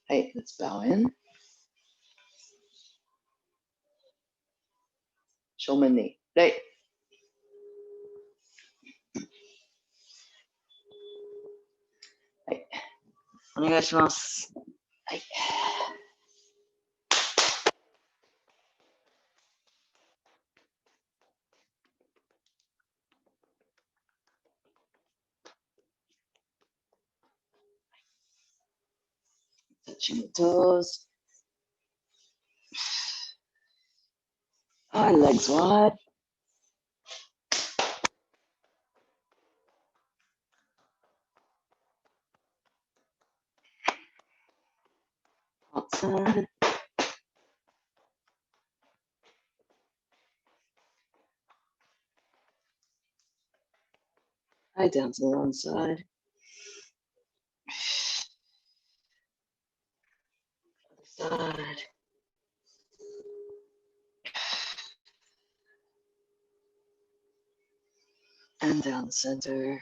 Hey, let's bow in. Shomen knee. Right. Hey. お願いします。はい。Touching the toes. Our legs wide. Outside. Right down to the one side. Other side. And down the center.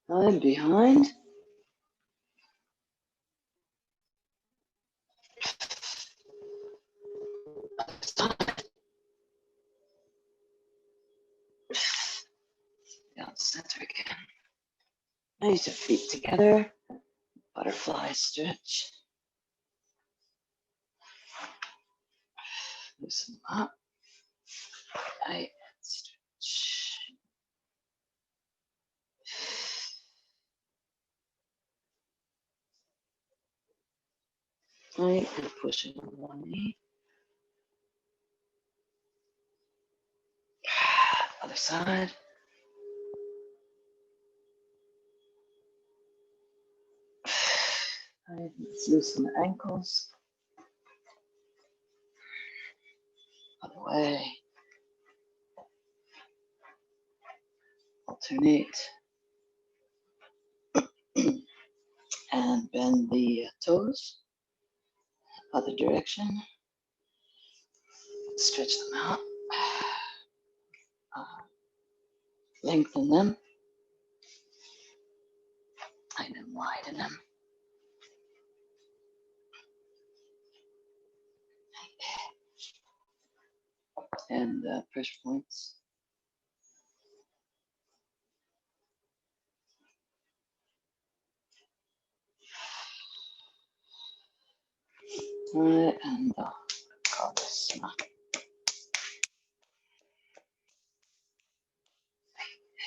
And behind. Other side. Down the center again. Raise your feet together. Butterfly stretch. Loosen them up. Right. Stretch. Right. And pushing on one knee. Other side. Right. Let's loosen the ankles. Other way. Alternate. And bend the toes. Other direction. Stretch them out. Lengthen them. And then widen them. And pressure points. All right, and call this.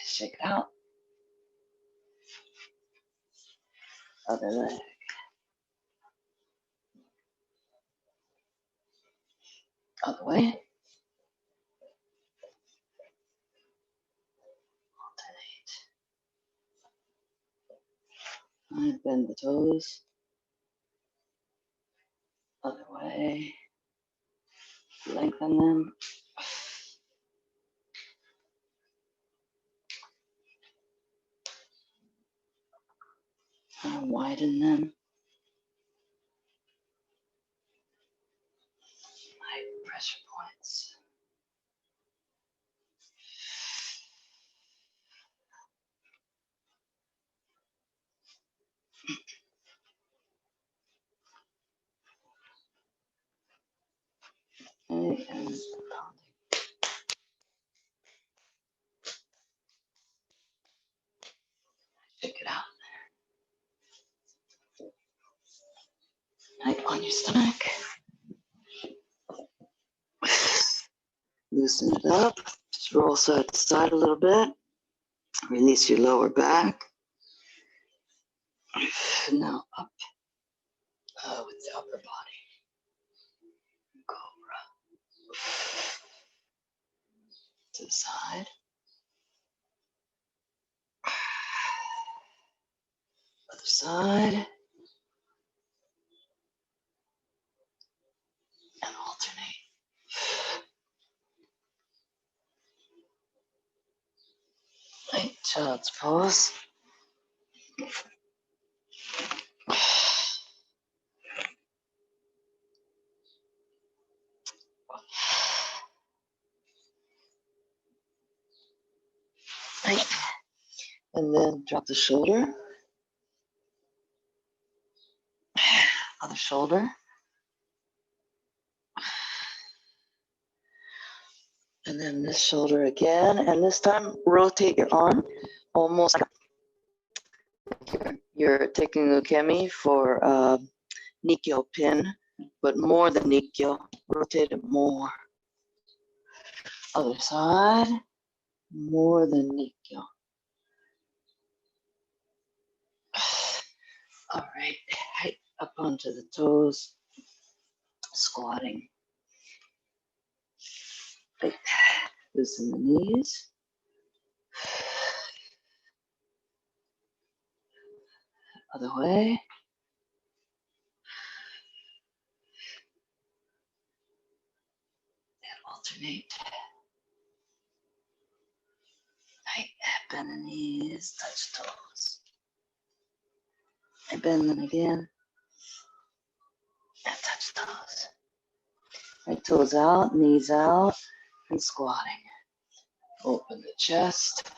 Shake it out. Other leg. Other way. Alternate. All right, bend the toes. Other way. Lengthen them. And widen them. Right, pressure points. Okay, and pounding. Shake it out. Right, on your stomach. Loosen it up. Just roll side to side a little bit. Release your lower back. Now up with the upper body. Cobra. To the side. Other side. And alternate. Right, child's pose. Right, And then drop the shoulder. Other shoulder. And then this shoulder again. And this time, rotate your arm almost like you're taking ukemi for Nikkyo pin, but more than Nikkyo. Rotate it more. Other side, more than Nikkyo. All right, height up onto the toes, squatting. Right. Loosen the knees. Other way. And alternate. Right. Bend the knees, touch toes. And bend them again. And touch toes. Right, toes out, knees out, and squatting. Open the chest.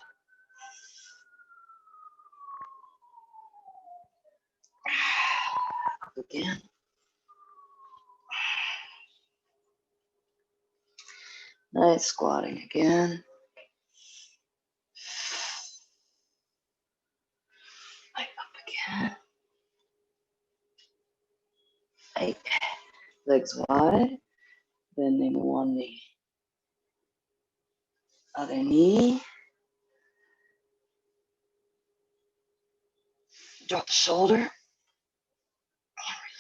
Up again. Nice squatting again. Right, up again. Right. Legs wide, bending one knee. Other knee. Drop the shoulder.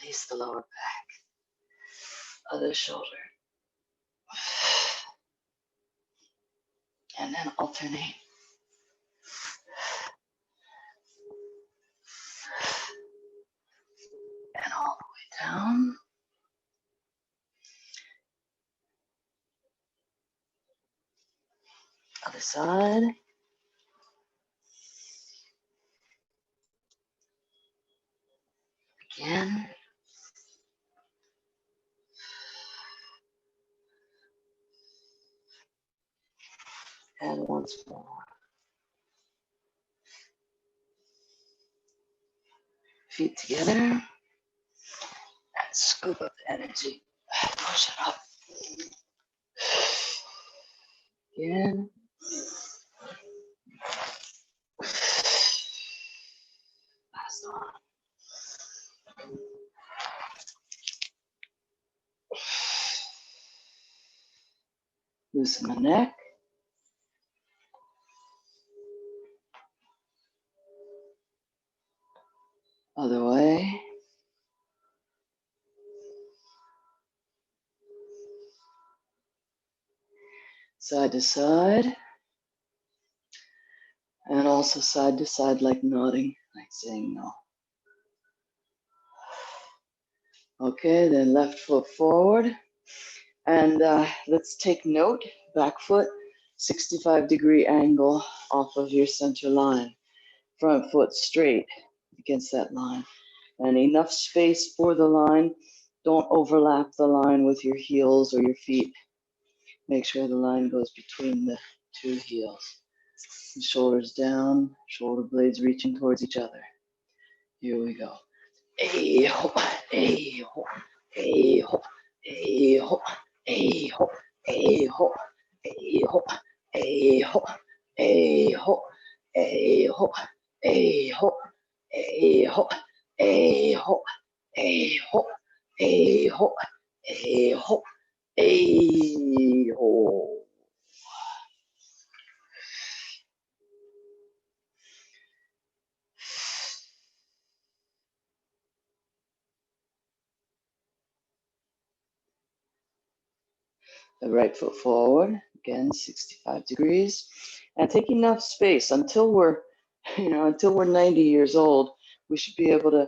Release the lower back. Other shoulder. And then alternate. And all the way down. Other side. Again. And once more. Feet together. And scoop up the energy. Push it up. Again. Last one. Loosen the neck. Other way. Side to side. And also side to side like nodding, like saying no. Okay, then left foot forward. And let's take note, back foot, 65-degree angle off of your center line. Front foot straight against that line. And enough space for the line. Don't overlap the line with your heels or your feet. Make sure the line goes between the two heels. And shoulders down, shoulder blades reaching towards each other. Here we go. Hey ho, hey ho, hey ho, hey ho, hey ho, hey ho, hey ho, hey ho, hey ho, hey ho, hey ho, hey ho, hey ho, hey ho, hey ho, hey ho, hey ho. The right foot forward, again, 65 degrees. And take enough space until we're, until we're 90 years old, we should be able to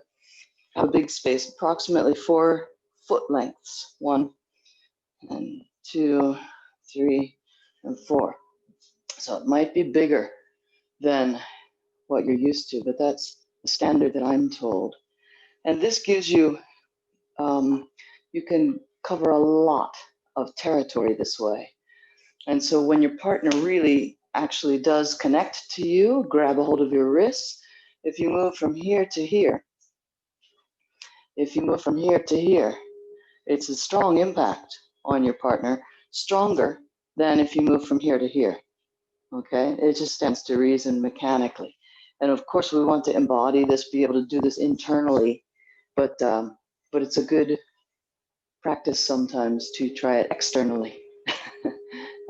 have a big space, approximately 4 foot lengths. 1 and 2, 3, and 4. So it might be bigger than what you're used to, but that's the standard that I'm told. And this gives you, you can cover a lot of territory this way. And so when your partner really actually does connect to you, grab a hold of your wrists. If you move from here to here, if you move from here to here, it's a strong impact on your partner, stronger than if you move from here to here. Okay, it just stands to reason mechanically. And of course, we want to embody this, be able to do this internally, but it's a good practice sometimes to try it externally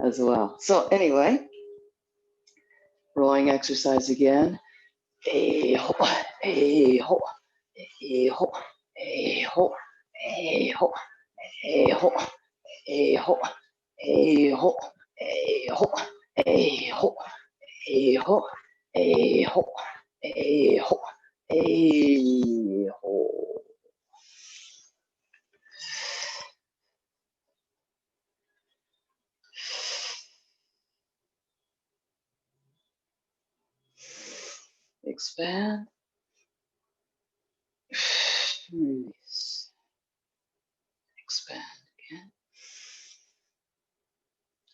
as well. So anyway, rowing exercise again. A ho, a ho, a ho, a ho, a ho, a ho, a ho, a ho, a ho, a ho, a ho, a ho, a ho, a ho. Expand. Release. Expand again.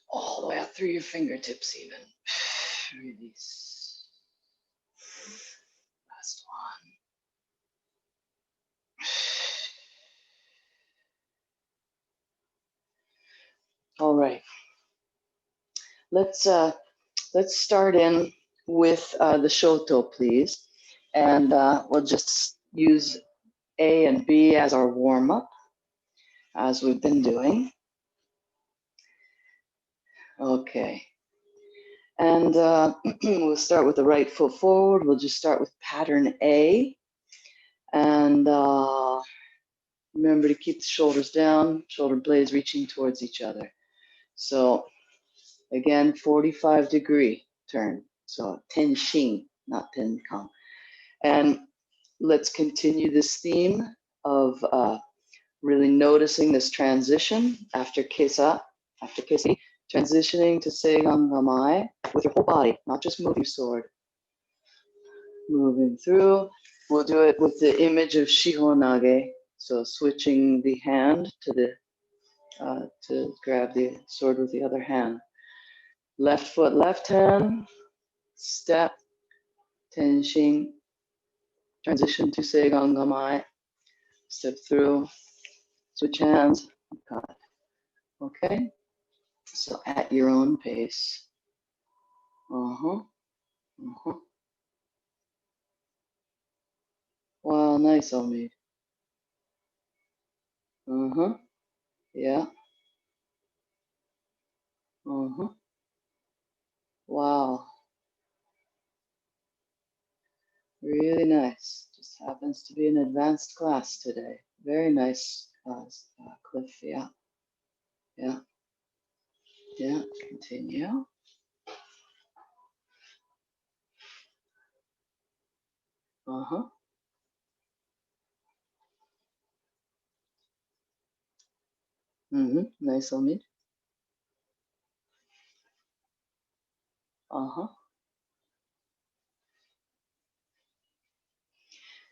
All the way out through your fingertips even. Release. Last one. All right. Let's start in with the shoto, please. And we'll just use A and B as our warm-up, as we've been doing. Okay. And we'll start with the right foot forward. We'll just start with pattern A. And remember to keep the shoulders down, shoulder blades reaching towards each other. So again, 45-degree turn. So tenshin, not tenkang. And let's continue this theme of really noticing this transition after kesa, transitioning to seigan gamai with your whole body, not just moving your sword. Moving through. We'll do it with the image of shihonage, so switching the hand to the to grab the sword with the other hand. Left foot, left hand, step, tenshin, transition to seigan gamai, step through, switch hands, cut. Okay, so at your own pace. Wow, nice, Omid. Yeah. Wow. Really nice. Just happens to be an advanced class today. Very nice class, Cliff. Yeah. Yeah. Yeah. Continue. Nice, Omid.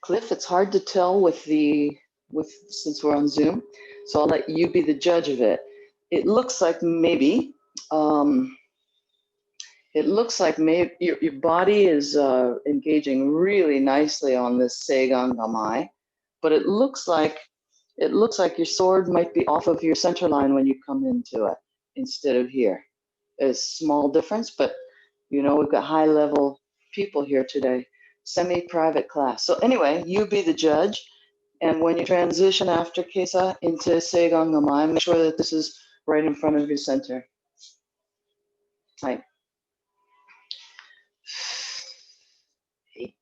Cliff, it's hard to tell with since we're on Zoom, so I'll let you be the judge of it. It looks like maybe your body is engaging really nicely on this seigan gamai, but it looks like your sword might be off of your center line when you come into it instead of here. A small difference, but you know, we've got high level people here today, semi-private class. So anyway, you be the judge. And when you transition after Kesa into Seigan Gamai, make sure that this is right in front of your center. Right. 8.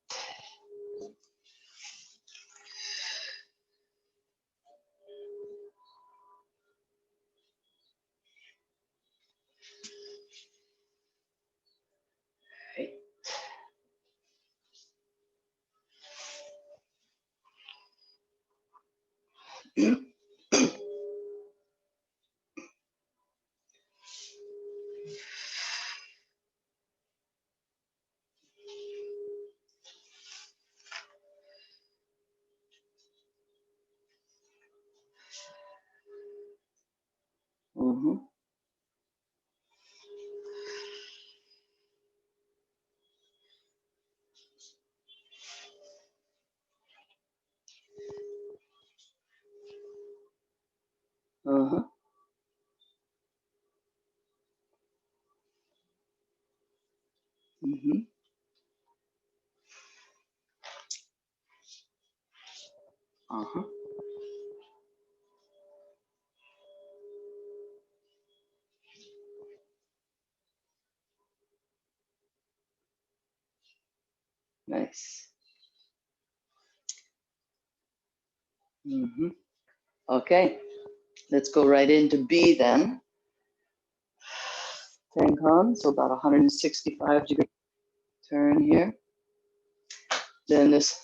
Mm-hmm. Uh-huh. Nice. Mm-hmm. Okay, let's go right into B then. Tenkan, so about 165 degree turn here. Then this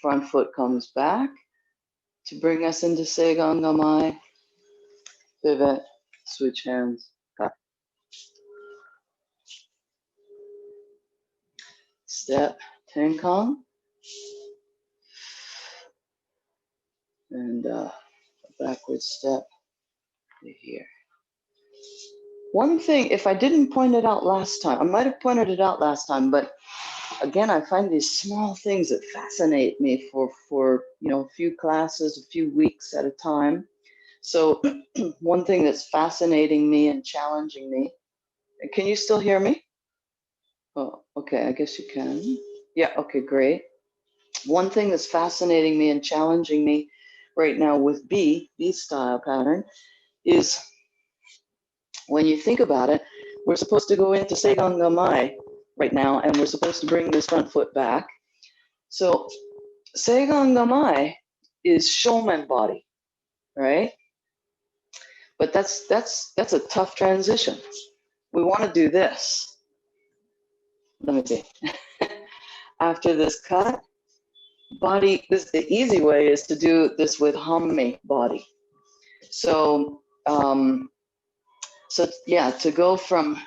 front foot comes back to bring us into Seigan Gamai. Pivot, switch hands, cut. Step, Tenkan. And a backward step to here. One thing, if I didn't point it out last time, I might have pointed it out last time, but again, I find these small things that fascinate me for a few classes, a few weeks at a time. So one thing that's fascinating me and challenging me, can you still hear me? Oh, okay, I guess you can. Yeah, okay, great. One thing that's fascinating me and challenging me right now with B style pattern, is when you think about it, we're supposed to go into Seigan Gamai right now, and we're supposed to bring this front foot back. So Seigan Gamai is showman body, right? But that's a tough transition. We want to do this. Let me see. After this cut, body, the easy way is to do this with hammi body. So, yeah, to go from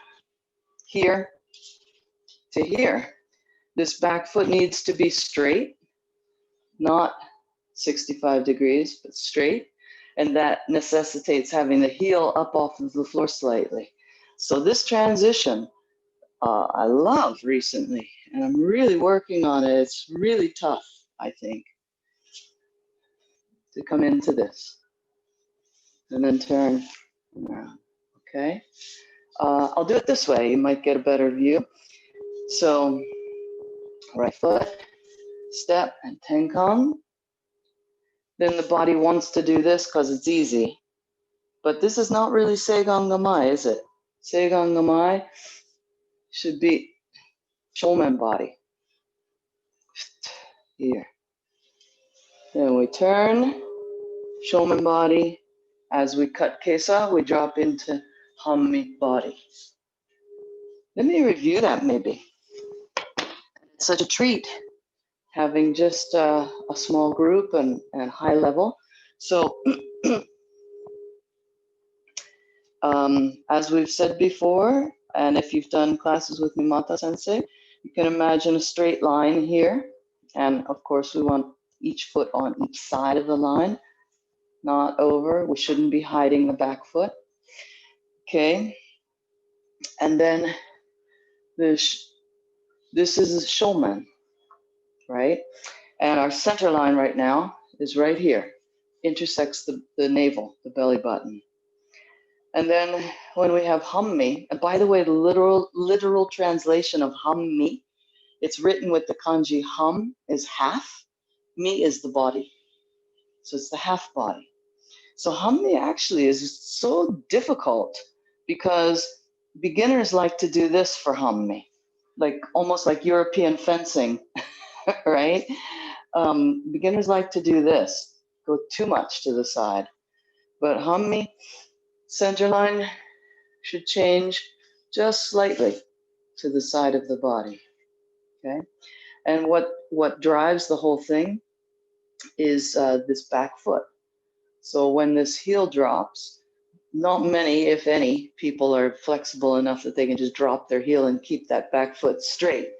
here to here, this back foot needs to be straight, not 65 degrees, but straight. And that necessitates having the heel up off of the floor slightly. So this transition, I love recently, and I'm really working on it. It's really tough, I think, to come into this and then turn around, okay? I'll do it this way. You might get a better view. So right foot, step, and tenkan. Then the body wants to do this because it's easy. But this is not really Seigan Gamai, is it? Seigan Gamai should be showman body. Here. Then we turn, showman body. As we cut kesa, we drop into hammi body. Let me review that maybe. It's such a treat having just a small group and high level. So as we've said before, and if you've done classes with Mimata Sensei, you can imagine a straight line here. And of course, we want each foot on each side of the line, not over. We shouldn't be hiding the back foot. Okay. And then this is a showman, right? And our center line right now is right here, intersects the navel, the belly button. And then when we have hammi, and by the way, the literal translation of hammi, it's written with the kanji ham is half, mi is the body. So it's the half body. So hammi actually is so difficult because beginners like to do this for hammi, like almost like European fencing, right? Beginners like to do this, go too much to the side. But hammi, center line should change just slightly to the side of the body, okay? And what drives the whole thing is this back foot. So when this heel drops, not many, if any, people are flexible enough that they can just drop their heel and keep that back foot straight.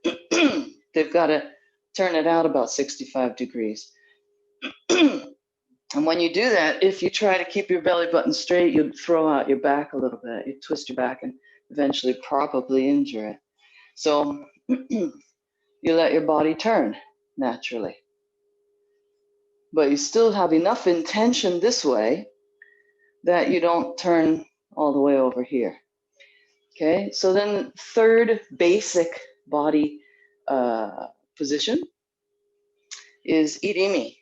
They've got to turn it out about 65 degrees. And when you do that, if you try to keep your belly button straight, you'd throw out your back a little bit. You twist your back and eventually probably injure it. So you let your body turn naturally. But you still have enough intention this way that you don't turn all the way over here. Okay, so then third basic body position is irimi.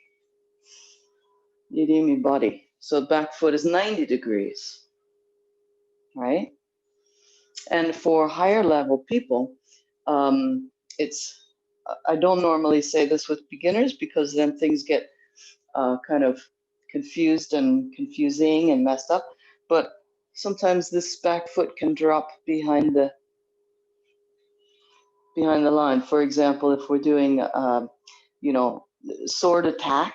Irimi body. So back foot is 90 degrees, right? And for higher level people, I don't normally say this with beginners because then things get kind of confused and confusing and messed up. But sometimes this back foot can drop behind the line. For example, if we're doing, sword attack,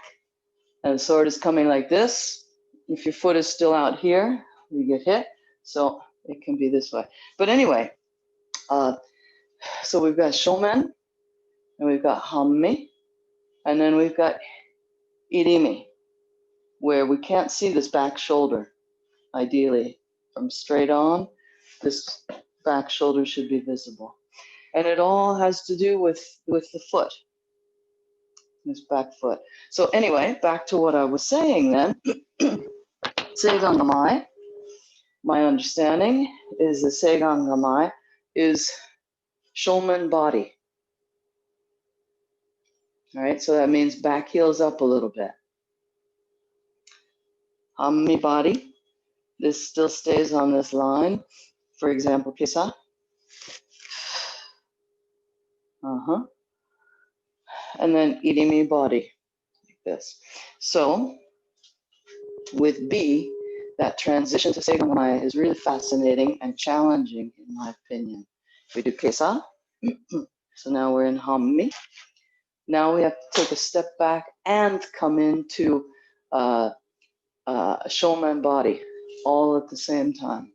and the sword is coming like this, if your foot is still out here, you get hit. So it can be this way. But anyway, so we've got shomen, and we've got hammi, and then we've got irimi, where we can't see this back shoulder. Ideally, from straight on, this back shoulder should be visible. And it all has to do with the foot, this back foot. So anyway, back to what I was saying then. Seigangamai, my understanding is the Seigangamai is shomen body. All right, so that means back heels up a little bit. Hammi body, this still stays on this line. For example, kisa. And then irimi body, like this. So with B, that transition to Seigangamai is really fascinating and challenging, in my opinion. We do kesa. So now we're in hammi. Now we have to take a step back and come into shomen body all at the same time.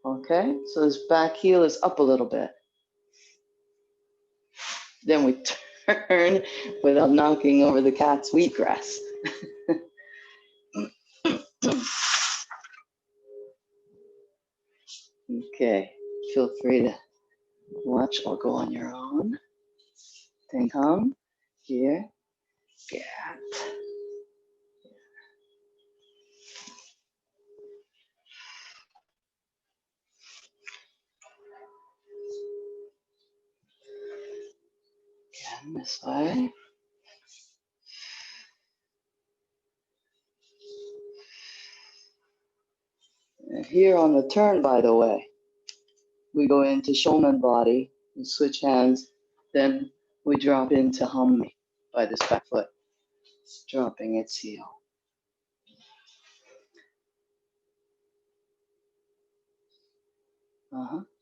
Okay, so this back heel is up a little bit. Then we turn without knocking over the cat's wheatgrass. Okay, feel free to watch or go on your own. Then come here, gap. Again, this way. And here on the turn, by the way, we go into shomen body, we switch hands, then we drop into hammi by this back foot, dropping its heel.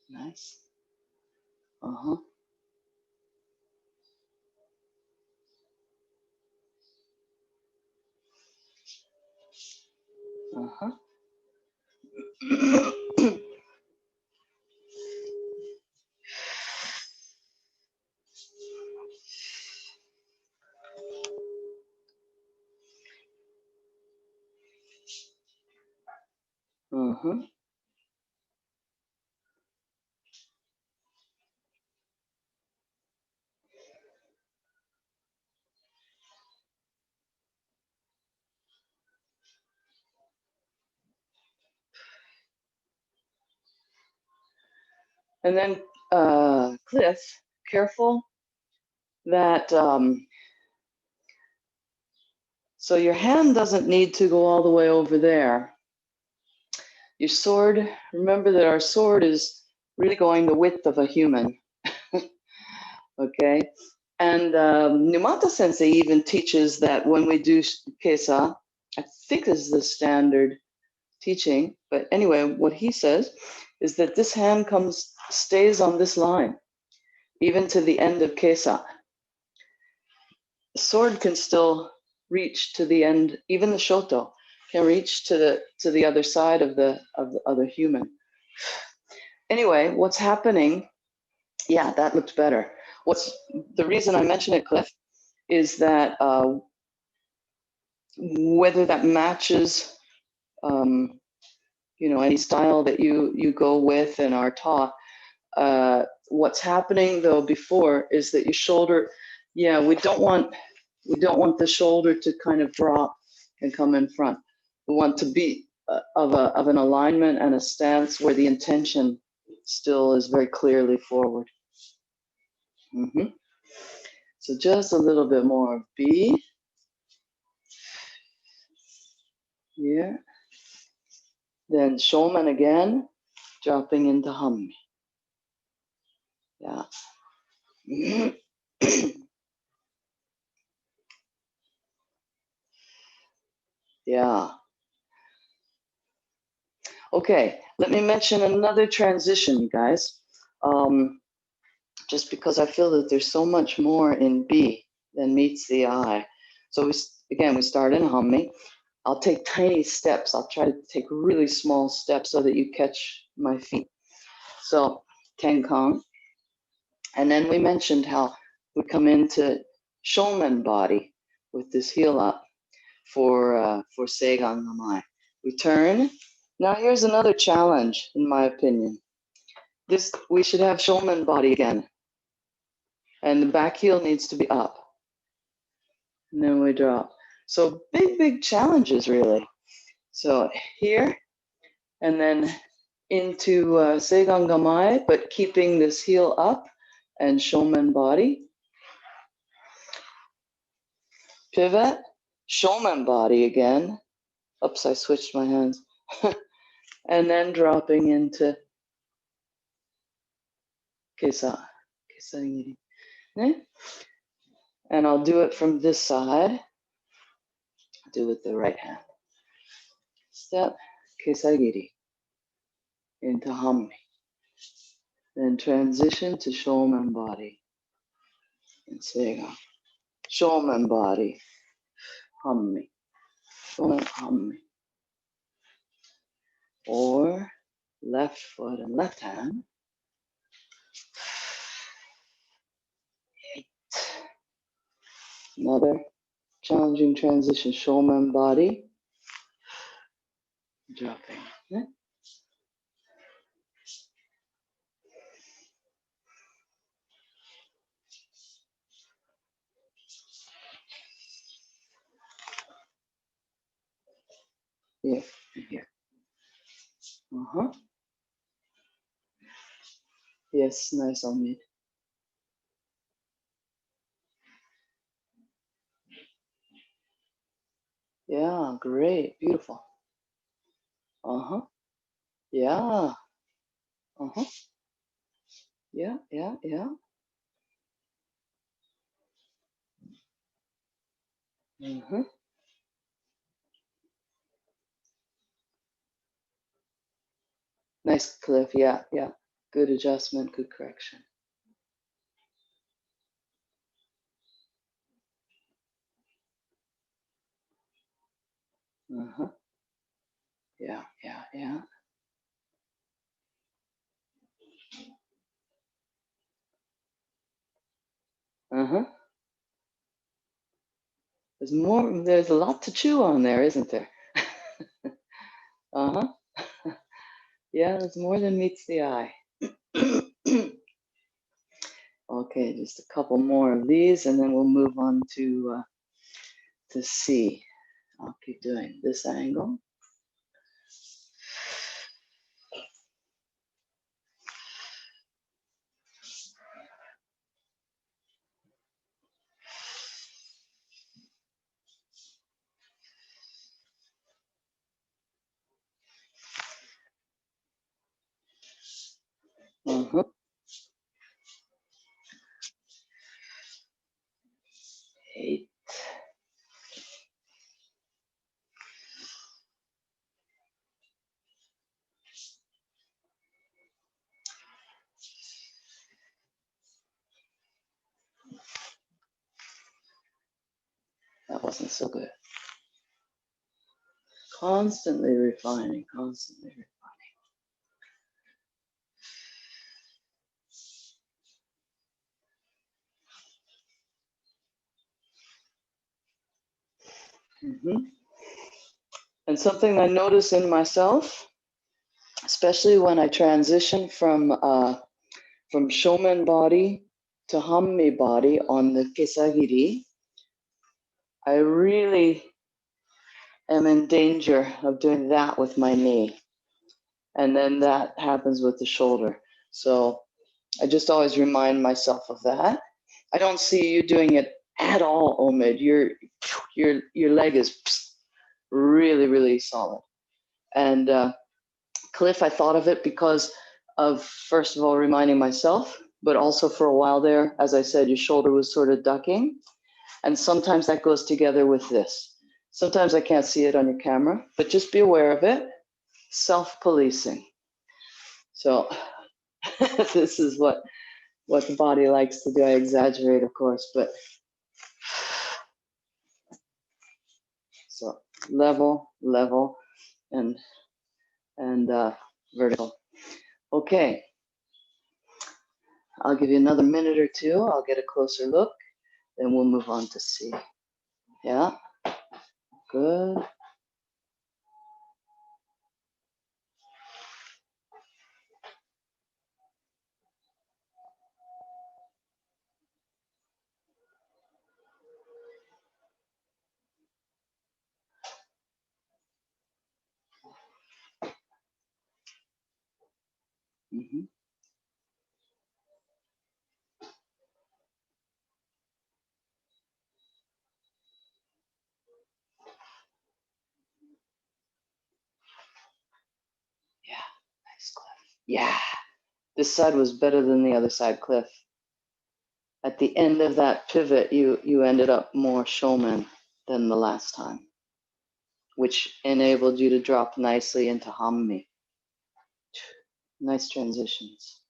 Nice. And then, Cliff, careful that, so your hand doesn't need to go all the way over there. Your sword, remember that our sword is really going the width of a human, okay? And Numata Sensei even teaches that when we do kesa, I think this is the standard teaching, but anyway, what he says is that this hand stays on this line, even to the end of kesa. The sword can still reach to the end, even the shoto can reach to the other side of the other human. Anyway, what's happening? Yeah, that looked better. What's the reason I mention it, Cliff, is that whether that matches, any style that you go with and are taught. What's happening though before is that your shoulder, we don't want the shoulder to kind of drop and come in front. We want to be of an alignment and a stance where the intention still is very clearly forward. So just a little bit more of B. Here. Then shomen again, dropping into hammi. Yeah. Yeah. Okay, let me mention another transition, you guys. Just because I feel that there's so much more in B than meets the eye. So we start in hammi. I'll take tiny steps. I'll try to take really small steps so that you catch my feet. So tenkang. And then we mentioned how we come into shomen body with this heel up for seigan namai. We turn. Now here's another challenge, in my opinion. We should have shomen body again. And the back heel needs to be up. And then we drop. So big challenges, really. So here, and then into seigan gamai, but keeping this heel up and shomen body. Pivot, shomen body again. Oops, I switched my hands. And then dropping into kesaigiri. And I'll do it from this side. I'll do it with the right hand. Step, kesaigiri, into hammi. Then transition to shomen body. And seigan. Shomen body, hammi. Shomen, hammi. Or left foot and left hand. Another challenging transition, shomen body. Dropping. Here, here. Yes, nice on me. Yeah, great, beautiful. Yeah. Yeah. Nice, Cliff. Yeah. Good adjustment, good correction. Yeah. There's a lot to chew on there, isn't there? Yeah, there's more than meets the eye. Okay, just a couple more of these and then we'll move on to C. I'll keep doing this angle. Eight. That wasn't so good. Constantly refining. And something I notice in myself, especially when I transition from shomen body to hammi body on the kesagiri, I really am in danger of doing that with my knee. And then that happens with the shoulder. So I just always remind myself of that. I don't see you doing it at all, Omid. Your leg is really, really solid. And Cliff, I thought of it because of, first of all, reminding myself, but also for a while there, as I said, your shoulder was sort of ducking. And sometimes that goes together with this. Sometimes I can't see it on your camera, but just be aware of it. Self-policing. So this is what the body likes to do. I exaggerate, of course, but so level, level, and vertical. Okay, I'll give you another minute or two. I'll get a closer look, then we'll move on to C. Yeah, good. Mm-hmm. Yeah, nice, Cliff. Yeah, this side was better than the other side, Cliff. At the end of that pivot, you ended up more showman than the last time, which enabled you to drop nicely into Hammi. Nice transitions.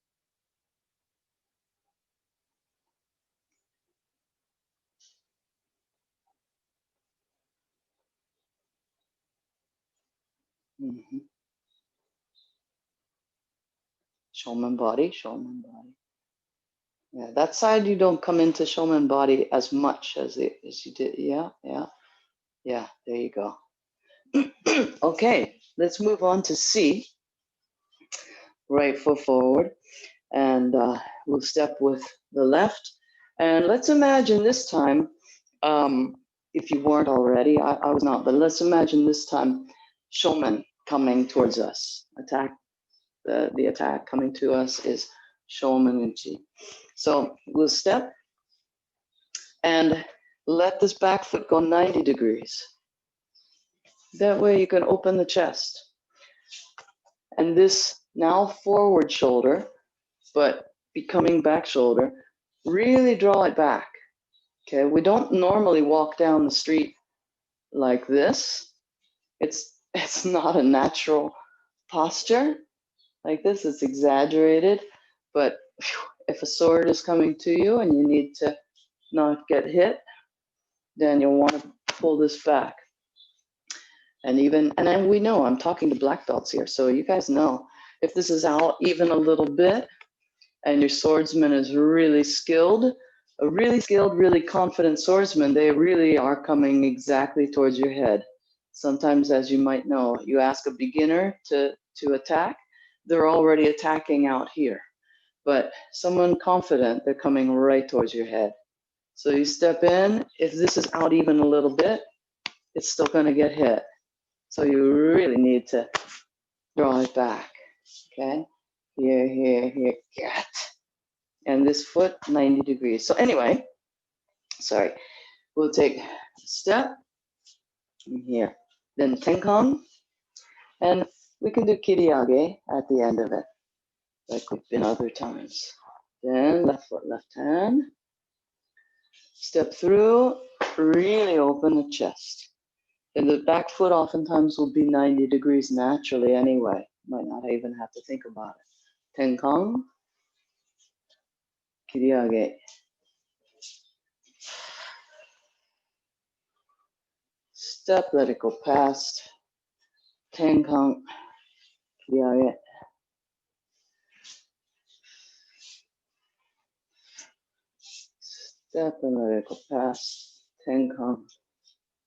Mm-hmm. Showman body, showman body. Yeah, that side you don't come into showman body as much as you did. Yeah, yeah, yeah. There you go. Okay, let's move on to C. Right foot forward, and we'll step with the left. And let's imagine this time, if you weren't already, I was not, but let's imagine this time, showman coming towards us. Attack. The attack coming to us is Shomanuchi. So we'll step and let this back foot go 90 degrees. That way you can open the chest. And this now forward shoulder, but becoming back shoulder, really draw it back. Okay, we don't normally walk down the street like this. It's not a natural posture like this. It's exaggerated, but if a sword is coming to you and you need to not get hit, then you'll want to pull this back. And then we know I'm talking to black belts here, so you guys know if this is out even a little bit and your swordsman is really skilled, a really skilled, really confident swordsman, they really are coming exactly towards your head. Sometimes, as you might know, you ask a beginner to attack, they're already attacking out here. But someone confident, they're coming right towards your head. So you step in, if this is out even a little bit, it's still going to get hit. So you really need to draw it back, okay? Here, here, here, get. And this foot, 90 degrees. So anyway, sorry, we'll take a step here, then tenkon, and we can do kiriage at the end of it, like we've been other times. Then left foot, left hand, step through, really open the chest. And the back foot oftentimes will be 90 degrees naturally anyway. Might not even have to think about it. Tenkon, kiriage. Step, let it go past. Tenkon, kiriage. Step and let it go past. Tenkon,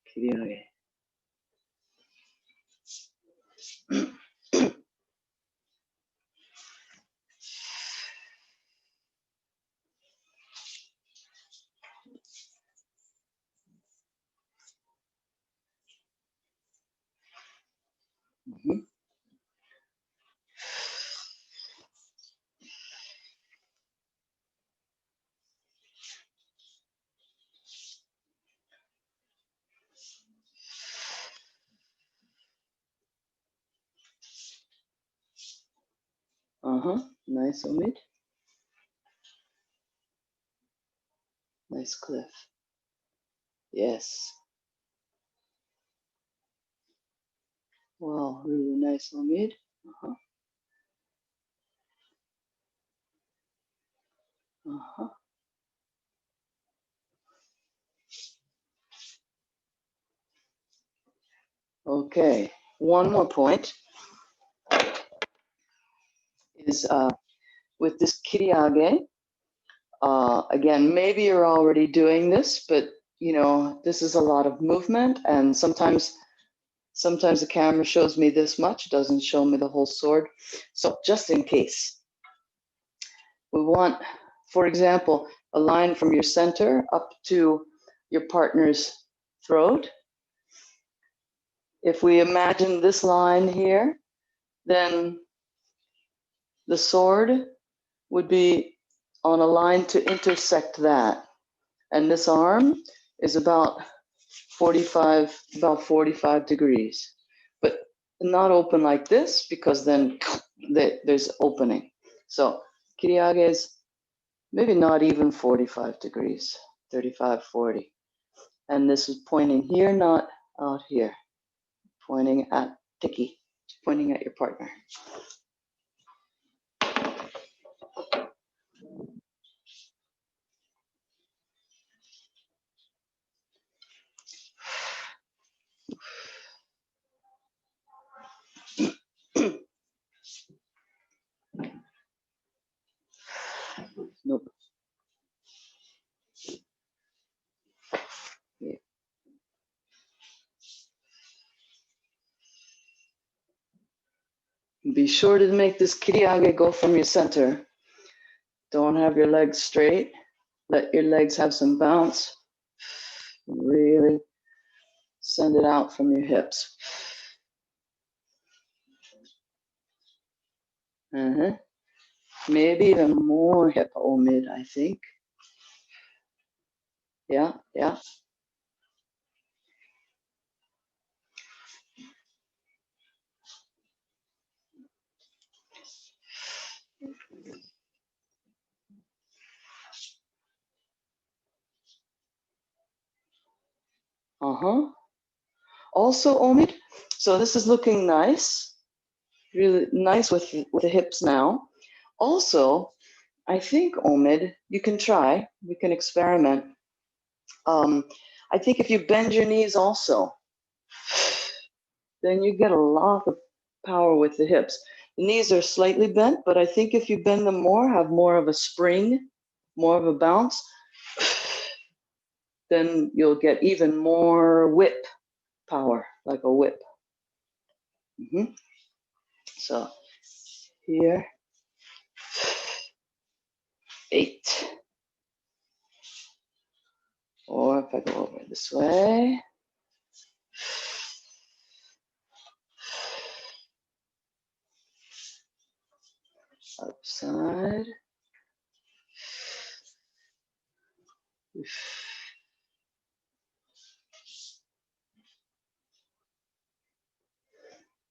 kiriage. Nice, Omid. Nice cliff. Yes. Wow, really nice, Omid. Okay, one more point is with this kiriage. Again, maybe you're already doing this, but you know, this is a lot of movement, and sometimes the camera shows me this much, doesn't show me the whole sword. So just in case, we want, for example, a line from your center up to your partner's throat. If we imagine this line here, then the sword would be on a line to intersect that. And this arm is about 45 degrees, but not open like this, because then there's opening. So kiriage is maybe not even 45 degrees, 35, 40. And this is pointing here, not out here, pointing at Tiki, pointing at your partner. Nope. Yeah. Be sure to make this kiriage go from your center. Don't have your legs straight. Let your legs have some bounce. Really send it out from your hips. Maybe even more hip Omid, I think. Yeah, yeah. Also, Omid, so this is looking nice, really nice with the hips now. Also, I think, Omid, you can try, we can experiment. I think if you bend your knees also, then you get a lot of power with the hips. The knees are slightly bent, but I think if you bend them more, have more of a spring, more of a bounce, then you'll get even more whip power, like a whip. So here, 8. Or if I go over this way, outside.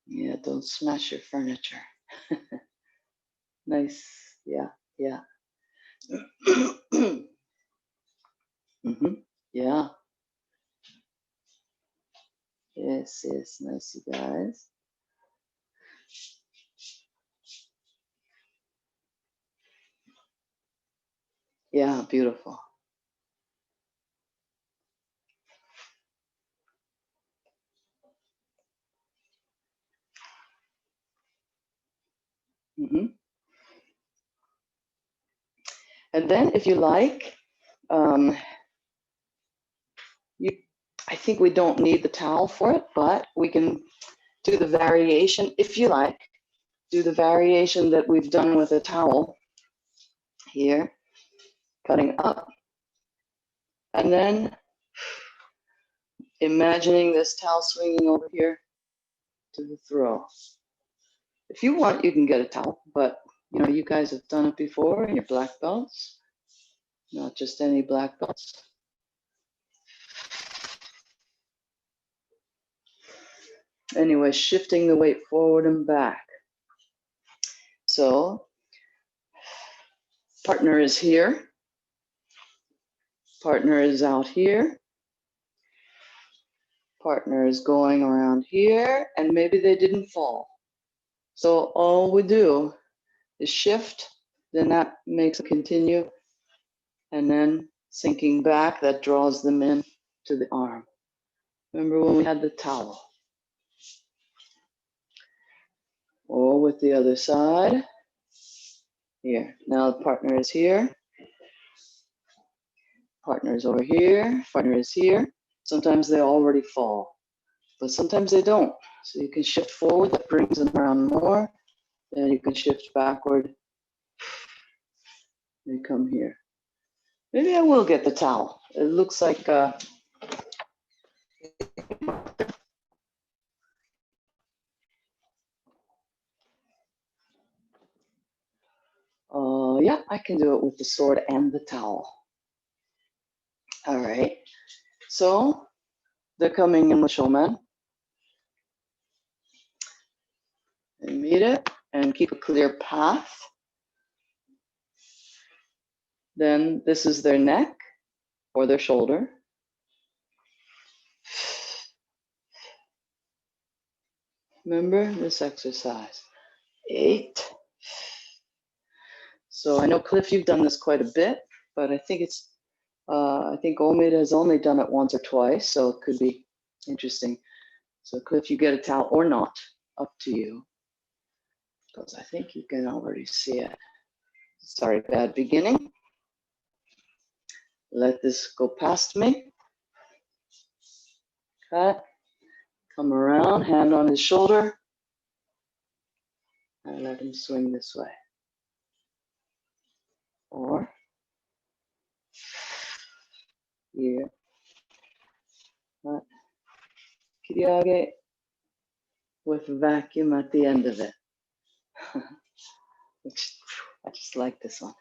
Yeah, don't smash your furniture. Nice. Yeah, yeah. Yeah. Yes, yes. Nice, you guys. Yeah, beautiful. And then, if you like, I think we don't need the towel for it, but we can do the variation, if you like, do the variation that we've done with a towel here, cutting up, and then imagining this towel swinging over here to the throw. If you want, you can get a towel, but you know, you guys have done it before in your black belts, not just any black belts. Anyway, shifting the weight forward and back. So partner is here. Partner is out here. Partner is going around here, and maybe they didn't fall. So all we do is shift, then that makes it continue, and then sinking back, that draws them in to the arm. Remember when we had the towel? Or with the other side. Here, now the partner is here. Partner is over here, partner is here. Sometimes they already fall, but sometimes they don't. So you can shift forward, that brings them around more. Then you can shift backward. They come here. Maybe I will get the towel. It looks like yeah, I can do it with the sword and the towel. All right. So they're coming in with showman. And meet it and keep a clear path. Then this is their neck or their shoulder. Remember this exercise. 8. So I know, Cliff, you've done this quite a bit, but I think I think Omid has only done it once or twice, so it could be interesting. So Cliff, you get a towel or not, up to you. Because I think you can already see it. Sorry, bad beginning. Let this go past me. Cut. Come around, hand on his shoulder. And let him swing this way. Or here. Cut. Kiriage with vacuum at the end of it. Which, I just like this one.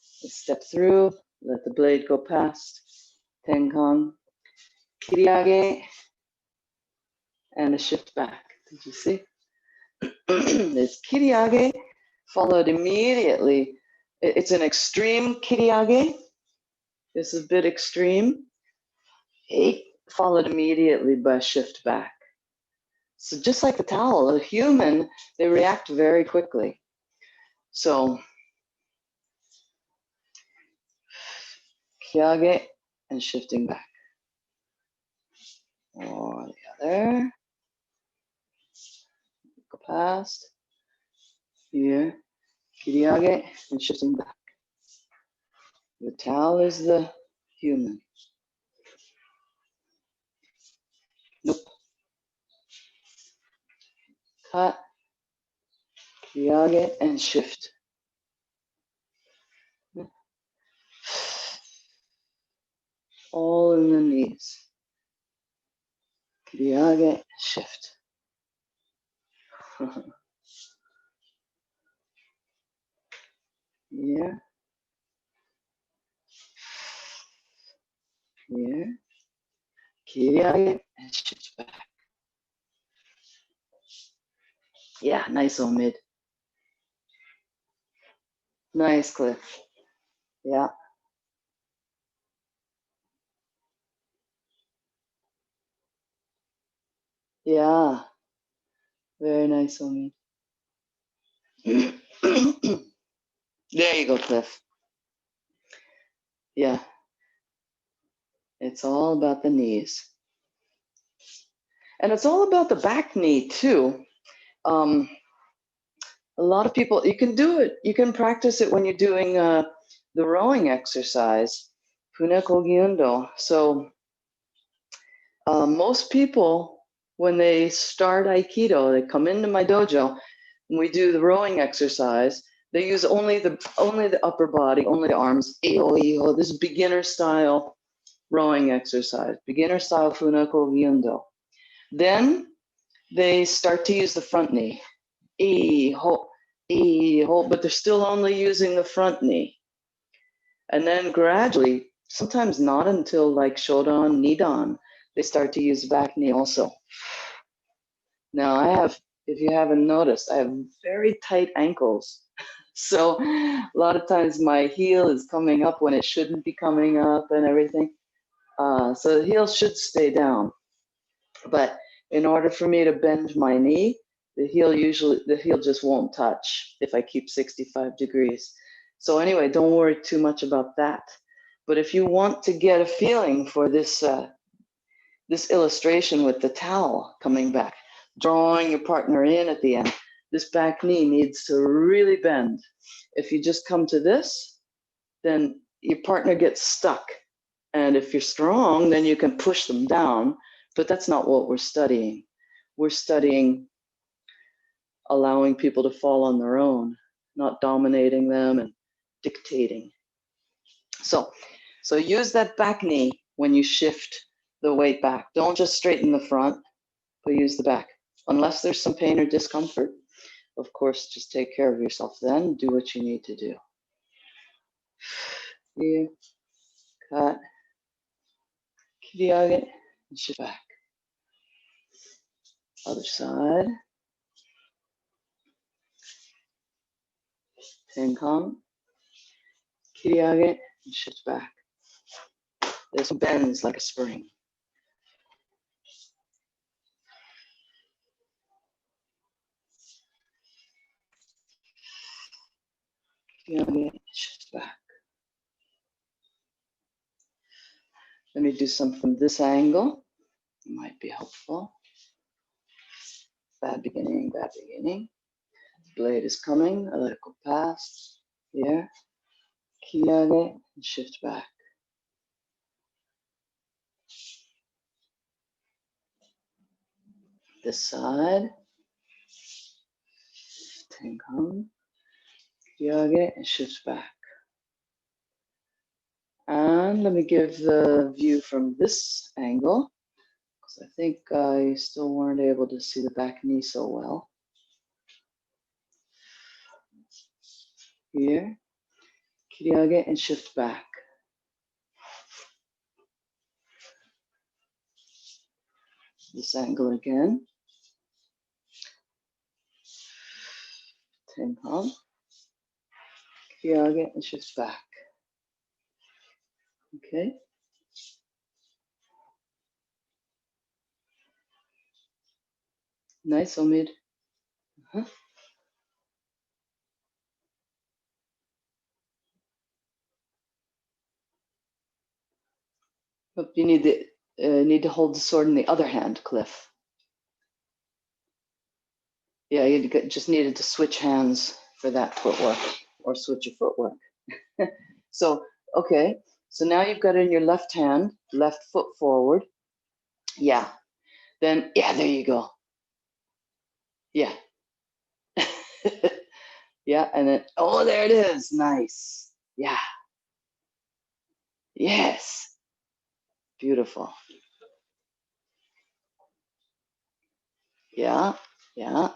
Step through, let the blade go past. Tenkon, kiriage, and a shift back. Did you see? This kiriage followed immediately. It's an extreme kiriage. This is a bit extreme. 8 followed immediately by a shift back. So just like the towel, a human, they react very quickly. So kiriage and shifting back. Or the other. Go past. Here. Kiriage and shifting back. The towel is the human. Nope. Cut. Kiriage and shift. All in the knees. Kiriage, shift. Here. Here. Kiriage and shift back. Yeah, nice, Omid. Nice, Cliff. Yeah. Yeah. Very nice, Omid. There you go, Cliff. Yeah. It's all about the knees. And it's all about the back knee, too. A lot of people, you can do it. You can practice it when you're doing the rowing exercise, Funeko Gyundo. So most people, when they start Aikido, they come into my dojo, and we do the rowing exercise. They use only the upper body, only the arms. This is beginner style rowing exercise, beginner style Funeko Gyundo. Then they start to use the front knee. But they're still only using the front knee. And then gradually, sometimes not until like Shodan, Nidan, they start to use the back knee also. Now I have if you haven't noticed, I have very tight ankles. So a lot of times my heel is coming up when it shouldn't be coming up and everything. So the heel should stay down. But in order for me to bend my knee, the heel just won't touch if I keep 65 degrees. So anyway, don't worry too much about that. But if you want to get a feeling for this, this illustration with the towel coming back, drawing your partner in at the end, this back knee needs to really bend. If you just come to this, then your partner gets stuck. And if you're strong, then you can push them down, but that's not what we're studying. We're studying allowing people to fall on their own, not dominating them and dictating. So use that back knee when you shift the weight back. Don't just straighten the front, but use the back. Unless there's some pain or discomfort, of course, just take care of yourself then. Do what you need to do. Here, cut, kiriage, and shift back. Other side. Tenkan, kiriage, and shift back. This bends like a spring. Kiriage, shift back. Let me do some from this angle. It might be helpful. Bad beginning, bad beginning. Blade is coming. I let it go past. Here. Kiriage, and shift back. This side. Tenkan, kiriage, and shift back. And let me give the view from this angle, because I think I still weren't able to see the back knee so well. Here, kiriage, and shift back. This angle again. Tenkan, kiriage, and shift back. Okay. Nice, Omid. But you need to hold the sword in the other hand, Cliff. Yeah, you just needed to switch hands for that footwork, or switch your footwork. So, okay. So now you've got it in your left hand, left foot forward. Yeah. Then, yeah, there you go. Yeah. Yeah, and then, oh, there it is. Nice. Yeah. Yes. Beautiful. Yeah, yeah.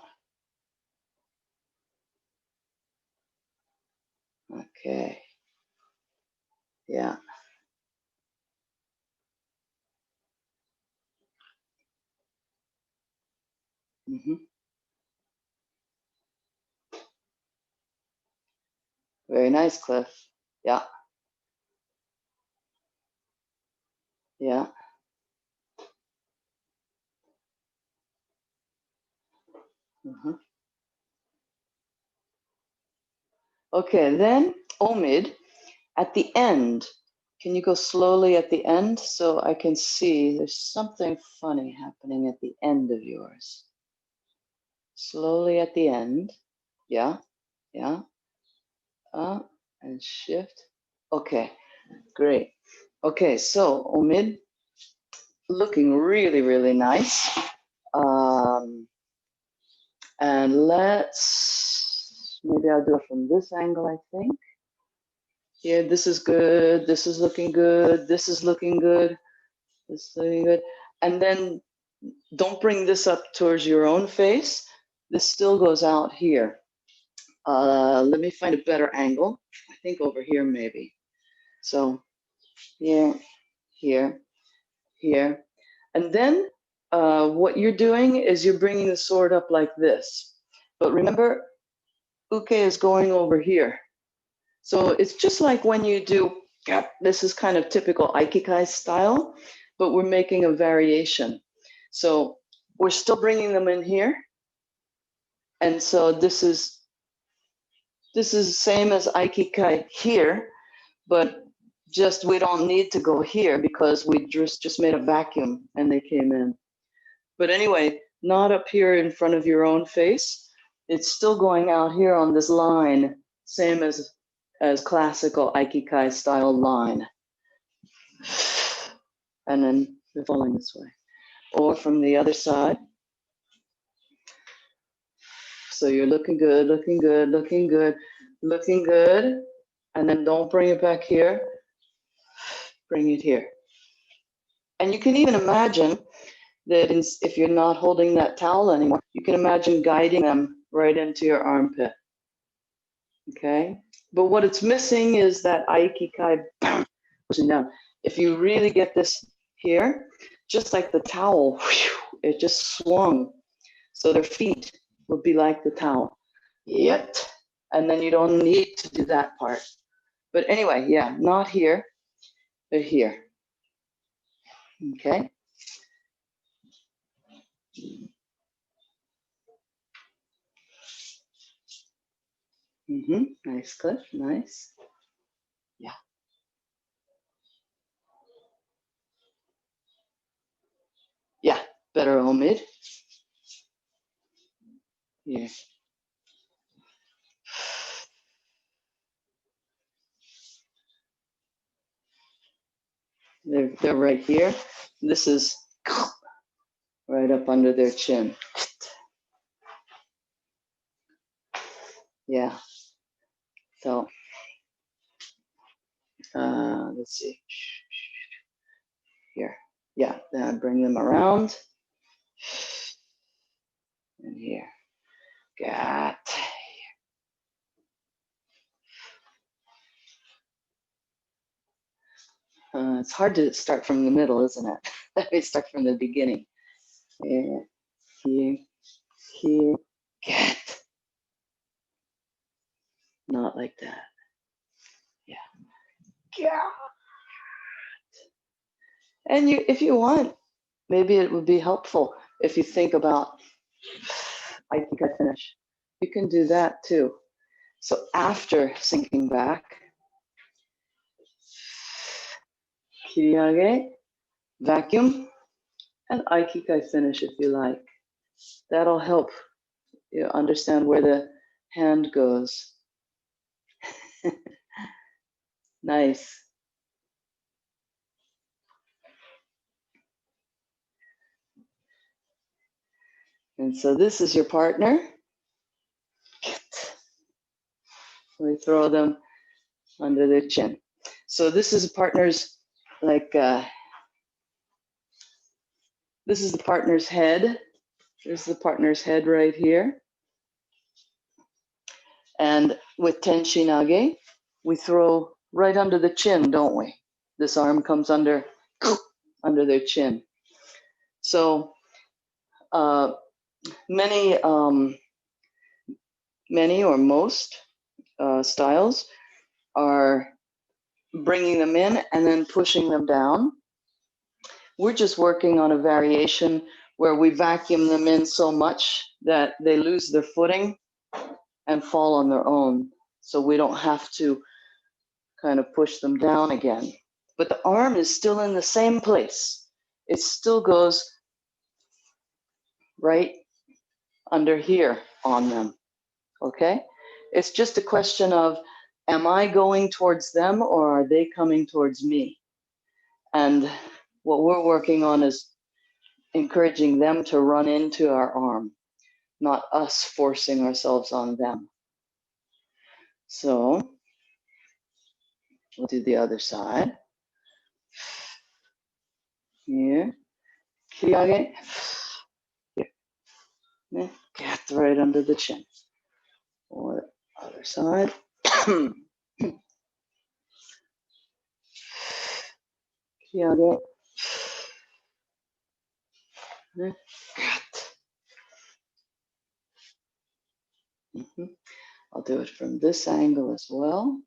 Okay. Yeah. Mm-hmm. Very nice, Cliff. Yeah. Yeah. Mm-hmm. Okay, then Omid, at the end, can you go slowly at the end so I can see there's something funny happening at the end of yours? Slowly at the end. Yeah, yeah. And shift. Okay, great. Okay, so Omid, looking really, really nice. And maybe I'll do it from this angle, I think. Yeah, this is good. This is looking good. This is looking good. This is looking good. And then don't bring this up towards your own face. This still goes out here. Let me find a better angle. I think over here maybe. So here, here, here. And then what you're doing is you're bringing the sword up like this. But remember, uke is going over here. So it's just like when you do, this is kind of typical Aikikai style, but we're making a variation. So we're still bringing them in here. And so this is the same as Aikikai here, but just we don't need to go here because we just made a vacuum and they came in. But anyway, not up here in front of your own face. It's still going out here on this line, same as classical Aikikai style line. And then they're falling this way. Or from the other side. So you're looking good, looking good, looking good, looking good. And then don't bring it back here. Bring it here. And you can even imagine that if you're not holding that towel anymore, you can imagine guiding them right into your armpit. Okay? But what it's missing is that Aikikai pushing down. If you really get this here, just like the towel, it just swung. So their feet would be like the towel. Yet. And then you don't need to do that part. But anyway, yeah, not here, but here. Okay? Nice, Cliff, nice. Yeah. Yeah, better omid. Here. They're right here. This is right up under their chin. Yeah. So, let's see. Here. Yeah, then bring them around. And here. Got. It's hard to start from the middle, isn't it? Let me start from the beginning. Here, here, here, get. Not like that. Yeah. Get. And if you want, maybe it would be helpful if you think about, I think I finish. You can do that too. So after sinking back, Kiriage, vacuum, and Aikikai finish if you like. That'll help you understand where the hand goes. Nice. And so this is your partner. We throw them under their chin. So this is a partner's, like, this is the partner's head. There's the partner's head right here. And with Tenshinage, we throw right under the chin, don't we? This arm comes under their chin. So many or most styles are bringing them in and then pushing them down. We're just working on a variation where we vacuum them in so much that they lose their footing and fall on their own. So we don't have to kind of push them down again. But the arm is still in the same place. It still goes right under here on them, okay? It's just a question of, am I going towards them or are they coming towards me? And what we're working on is encouraging them to run into our arm, not us forcing ourselves on them. So we'll do the other side. Here, Kiriage. Here, get right under the chin. Or the other side. Kiriage. I'll do it from this angle as well.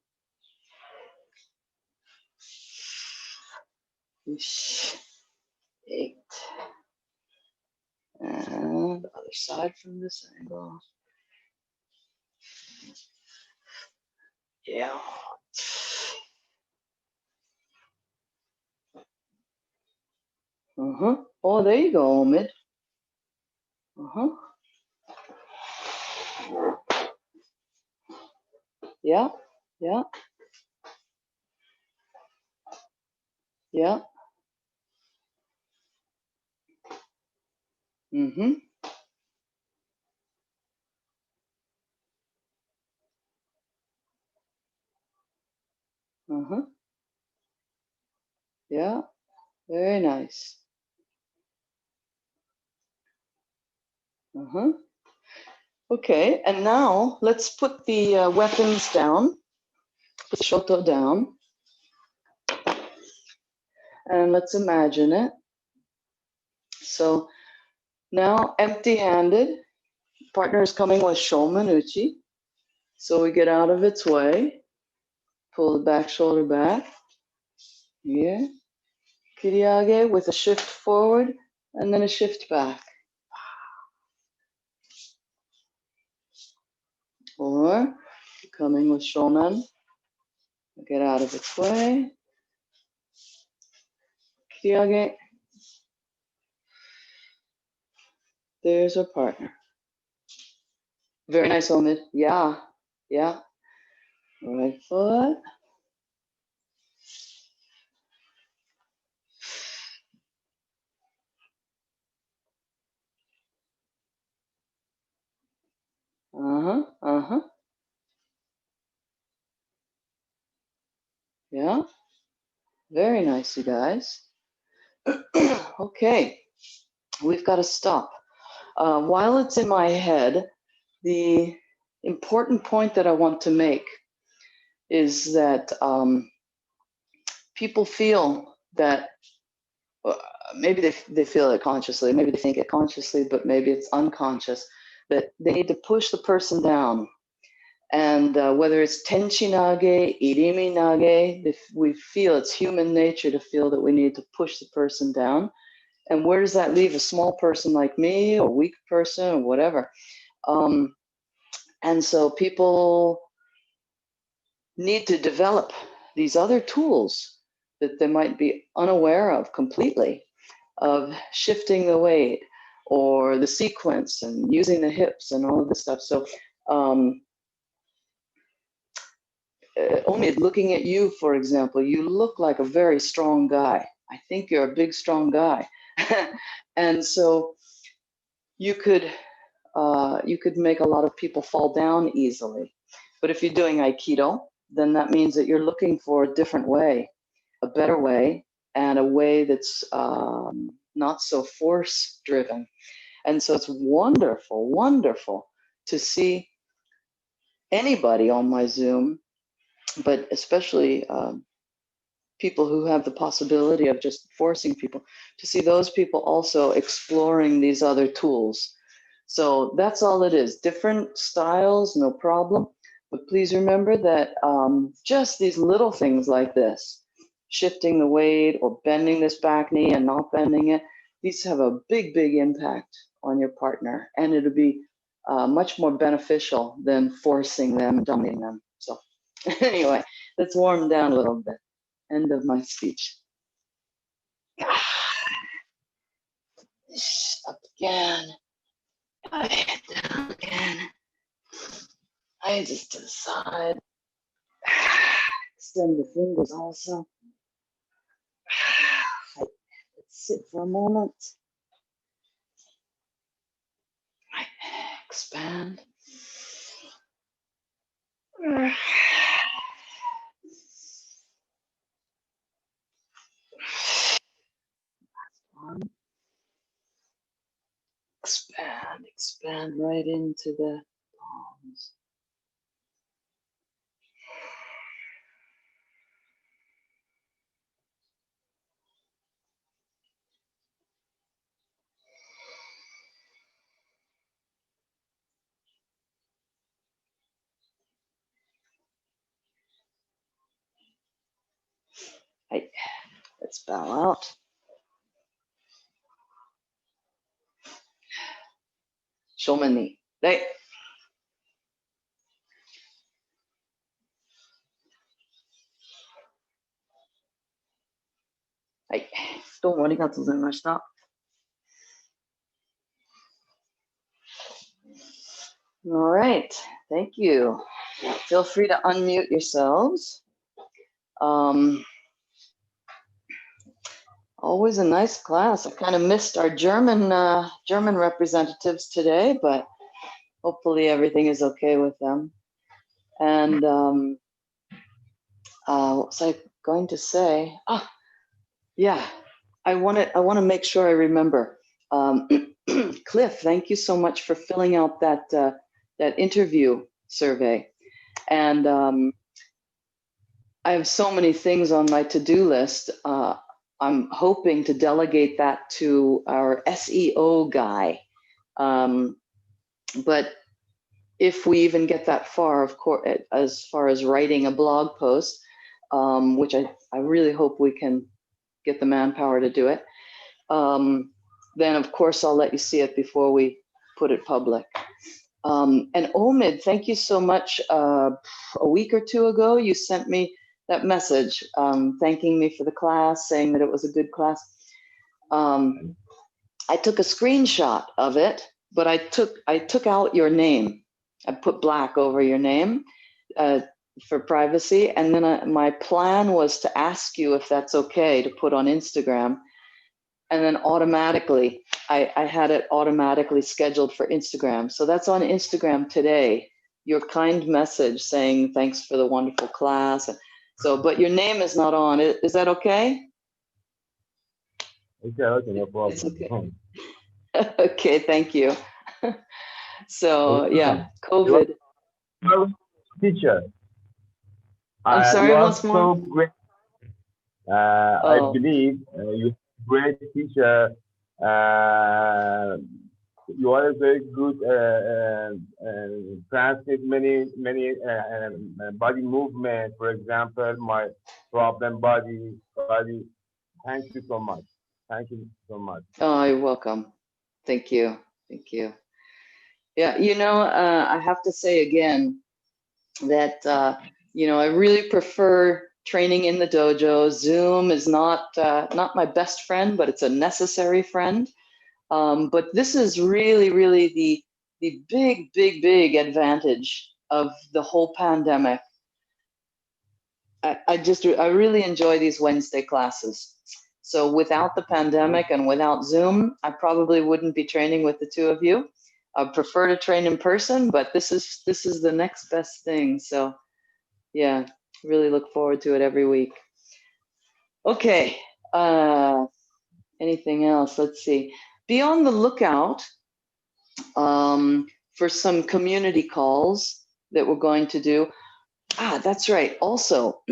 8. And the other side from this angle. Yeah. Oh, there you go, Omid. Yeah. Yeah. Yeah. Yeah. Very nice. Okay, and now let's put the weapons down. Put shoto down. And let's imagine it. So now empty-handed, partner is coming with shomanuchi. So we get out of its way, pull the back shoulder back. Here. Kiriage with a shift forward and then a shift back. Or coming with shoman, get out of its way. Kiriage. There's our partner. Very nice, Omid. Yeah. Yeah. Right foot. Yeah. Very nice, you guys. Okay. We've got to stop. While it's in my head, the important point that I want to make is that people feel that maybe they feel it consciously, maybe they think it consciously, but maybe it's unconscious, that they need to push the person down. And whether it's tenchi nage, irimi nage, we feel it's human nature to feel that we need to push the person down. And where does that leave a small person like me, or weak person, or whatever? And so people need to develop these other tools that they might be unaware of completely, of shifting the weight or the sequence and using the hips and all of this stuff. So Omid, looking at you, for example, you look like a very strong guy. I think you're a big, strong guy. And so you could make a lot of people fall down easily. But if you're doing Aikido, then that means that you're looking for a different way, a better way, and a way that's not so force-driven. And so it's wonderful, wonderful to see anybody on my Zoom, but especially people who have the possibility of just forcing people, to see those people also exploring these other tools. So that's all it is. Different styles, no problem. But please remember that just these little things like this, shifting the weight or bending this back knee and not bending it, these have a big, big impact on your partner. And it'll be much more beneficial than forcing them, dumbing them. So anyway, let's warm down a little bit. End of my speech. Up again. Down again. Just to the side. Extend the fingers also. Let's sit for a moment. Expand. Last one. Expand right into the palms. Right. Let's bow out. Shomen ni. Right. Right. どうもありがとうございました。All right. Thank you. Feel free to unmute yourselves. Always a nice class. I kind of missed our German representatives today, but hopefully everything is okay with them. And what was I going to say? Ah, yeah. I want to make sure I remember. Cliff, thank you so much for filling out that interview survey. And I have so many things on my to-do list. I'm hoping to delegate that to our SEO guy. But if we even get that far, of course, as far as writing a blog post, which I really hope we can get the manpower to do it, then of course I'll let you see it before we put it public. And Omid, thank you so much. A week or two ago, you sent me that message thanking me for the class, saying that it was a good class. I took a screenshot of it, but I took out your name. I put black over your name for privacy, and then my plan was to ask you if that's okay to put on Instagram, and then automatically I had it automatically scheduled for Instagram. So that's on Instagram today. Your kind message saying thanks for the wonderful class. So, but your name is not on it. Is that okay? Okay, no problem. It's okay. Okay, thank you. So yeah, COVID. Teacher. I'm sorry, you are once more? so great. I believe you're a great teacher. You are a very good translate many body movement. For example, my problem body. Thank you so much. Thank you so much. Oh, you're welcome. Thank you. Thank you. Yeah, I have to say again that I really prefer training in the dojo. Zoom is not my best friend, but it's a necessary friend. But this is really, really the big advantage of the whole pandemic. I really enjoy these Wednesday classes. So without the pandemic and without Zoom, I probably wouldn't be training with the two of you. I prefer to train in person, but this is the next best thing. So yeah, really look forward to it every week. Okay. Anything else? Let's see. Be on the lookout for some community calls that we're going to do. That's right. Also,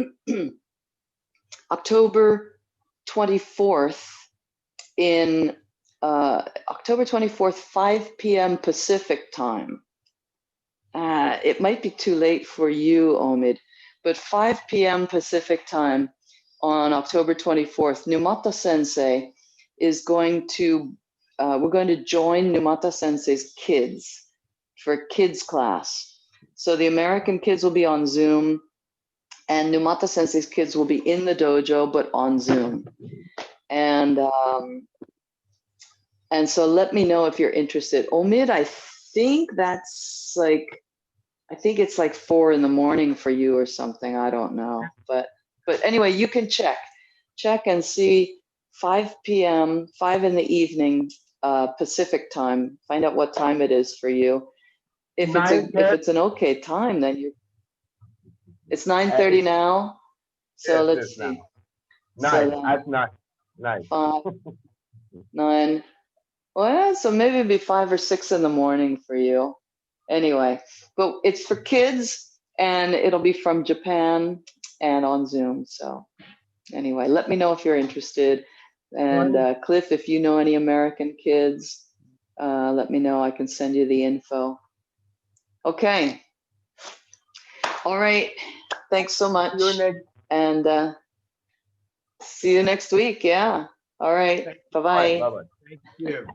October 24th in October 24th, 5 p.m. Pacific time. It might be too late for you, Omid, but 5 p.m. Pacific time on October 24th, Numata Sensei is going to, we're going to join Numata Sensei's kids for a kids class. So the American kids will be on Zoom, and Numata Sensei's kids will be in the dojo, but on Zoom. And so let me know if you're interested. Omid, I think it's like 4 in.the.morning for you or something. I don't know. But anyway, you can check and see 5 p.m., 5 in the evening, Pacific time. Find out what time it is for you. If it's an okay time, then it's 9:30 now. So yes, let's see. Nice, at night. Nice. 9. Well, so maybe it'd be 5 or 6 in the morning for you. Anyway, but it's for kids, and it'll be from Japan and on Zoom. So anyway, let me know if you're interested. And Cliff, if you know any American kids, let me know. I can send you the info. Okay. All right. Thanks so much. And See you next week. Yeah. All right. Bye. Bye-bye. Bye-bye. Thank you.